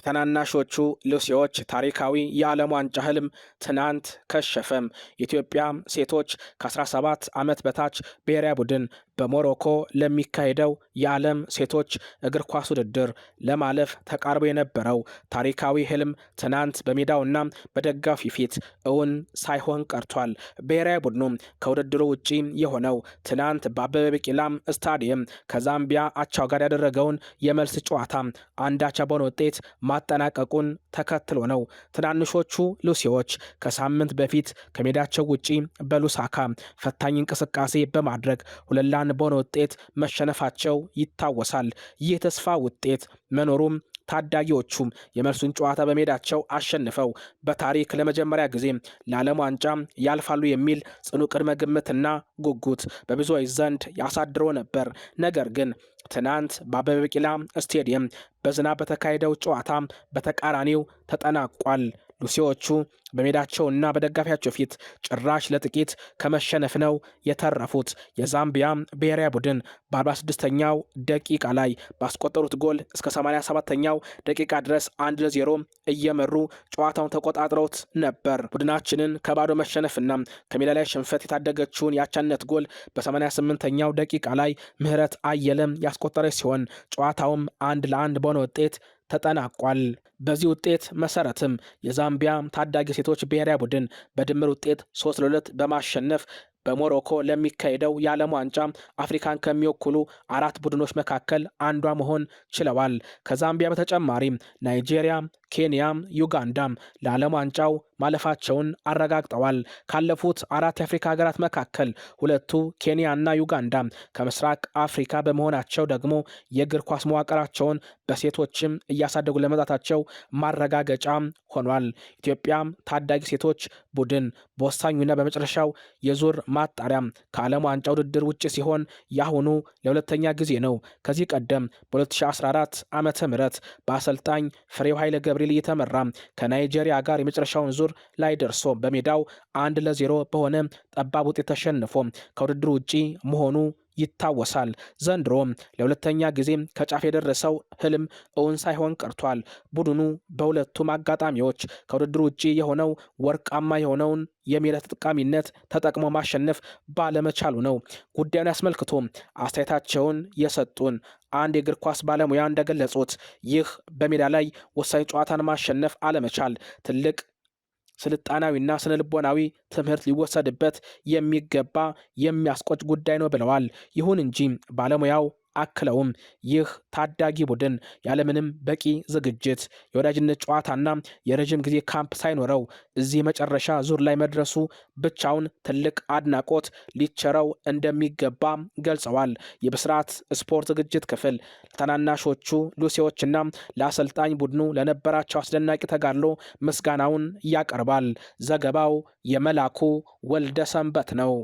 የተናናሾቹ ሉሲዎች ታሪካዊ የዓለም ዋንጫ ህልም ትናንት ከሸፈም። የኢትዮጵያ ሴቶች ከ17 ዓመት በታች ብሔራዊ ቡድን በሞሮኮ ለሚካሄደው የዓለም ሴቶች እግር ኳስ ውድድር ለማለፍ ተቃርቦ የነበረው ታሪካዊ ህልም ትናንት በሜዳውና በደጋፊ ፊት እውን ሳይሆን ቀርቷል። ብሔራዊ ቡድኑ ከውድድሩ ውጪ የሆነው ትናንት በአበበ ቢቂላ ስታዲየም ከዛምቢያ አቻው ጋር ያደረገውን የመልስ ጨዋታ አንዳቻ በሆነ ውጤት ማጠናቀቁን ተከትሎ ነው። ትናንሾቹ ሉሲዎች ከሳምንት በፊት ከሜዳቸው ውጪ በሉሳካ ፈታኝ እንቅስቃሴ በማድረግ 2-1 በሆነ ውጤት መሸነፋቸው ይታወሳል። ይህ ተስፋ ውጤት መኖሩም ታዳጊዎቹም የመልሱን ጨዋታ በሜዳቸው አሸንፈው በታሪክ ለመጀመሪያ ጊዜ ለዓለም ዋንጫ ያልፋሉ የሚል ጽኑ ቅድመ ግምትና ጉጉት በብዙዎች ዘንድ ያሳድሮ ነበር። ነገር ግን ትናንት በአበበ ቢቂላ ስቴዲየም በዝናብ በተካሄደው ጨዋታ በተቃራኒው ተጠናቋል። ሉሲዎቹ በሜዳቸውና በደጋፊያቸው ፊት ጭራሽ ለጥቂት ከመሸነፍ ነው የተረፉት። የዛምቢያ ብሔራዊ ቡድን በ46ኛው ደቂቃ ላይ ባስቆጠሩት ጎል እስከ 87ኛው ደቂቃ ድረስ 1-0 እየመሩ ጨዋታውን ተቆጣጥረውት ነበር። ቡድናችንን ከባዶ መሸነፍና ከሜዳ ላይ ሽንፈት የታደገችውን ያቻነት ጎል በ88ኛው ደቂቃ ላይ ምህረት አየለም ያስቆጠረች ሲሆን ጨዋታውም 1-1 በሆነ ውጤት ተጠናቋል። በዚህ ውጤት መሰረትም የዛምቢያ ታዳጊ ሴቶች ብሔራዊ ቡድን በድምር ውጤት 3-2 በማሸነፍ በሞሮኮ ለሚካሄደው የዓለም ዋንጫ አፍሪካን ከሚወክሉ 4 ቡድኖች መካከል አንዷ መሆን ችለዋል። ከዛምቢያ በተጨማሪም ናይጄሪያ፣ ኬንያ፣ ዩጋንዳ ለዓለም ዋንጫው ማለፋቸውን አረጋግጠዋል። ካለፉት 4 የአፍሪካ ሀገራት መካከል 2ቱ ኬንያና ዩጋንዳ ከምስራቅ አፍሪካ በመሆናቸው ደግሞ የእግር ኳስ መዋቅራቸውን በሴቶችም እያሳደጉ ለመዛታቸው ማረጋገጫ ሆኗል። ኢትዮጵያ ታዳጊ ሴቶች ቡድን በወሳኙና በመጨረሻው የዙር ማጣሪያ ከዓለም ዋንጫ ውድድር ውጭ ሲሆን ያሁኑ ለሁለተኛ ጊዜ ነው። ከዚህ ቀደም በ2014 ዓመተ ምህረት በአሰልጣኝ ፍሬው ኃይለ ገብርኤል እየተመራ ከናይጄሪያ ጋር የመጨረሻውን ዙር ላይ ደርሶ በሜዳው 1-0 በሆነ ጠባብ ውጤት ተሸንፎ ከውድድሩ ውጪ መሆኑ ይታወሳል። ዘንድሮ ለሁለተኛ ጊዜ ከጫፍ የደረሰው ህልም እውን ሳይሆን ቀርቷል። ቡድኑ በሁለቱም አጋጣሚዎች ከውድድሩ ውጪ የሆነው ወርቃማ የሆነውን የሜዳ ተጠቃሚነት ተጠቅሞ ማሸነፍ ባለመቻሉ ነው። ጉዳዩን አስመልክቶ አስተያየታቸውን የሰጡን አንድ የእግር ኳስ ባለሙያ እንደገለጹት ይህ በሜዳ ላይ ወሳኝ ጨዋታን ማሸነፍ አለመቻል ትልቅ ስልጣናዊና ስነ ልቦናዊ ትምህርት ሊወሰድበት የሚገባ የሚያስቆጭ ጉዳይ ነው ብለዋል። ይሁን እንጂ ባለሙያው አክለውም ይህ ታዳጊ ቡድን ያለምንም በቂ ዝግጅት የወዳጅነት ጨዋታና የረጅም ጊዜ ካምፕ ሳይኖረው እዚህ መጨረሻ ዙር ላይ መድረሱ ብቻውን ትልቅ አድናቆት ሊቸረው እንደሚገባ ገልጸዋል። የብስራት ስፖርት ዝግጅት ክፍል ለታናናሾቹ ሉሲዎችና ለአሰልጣኝ ቡድኑ ለነበራቸው አስደናቂ ተጋድሎ ምስጋናውን ያቀርባል። ዘገባው የመላኩ ወልደ ሰንበት ነው።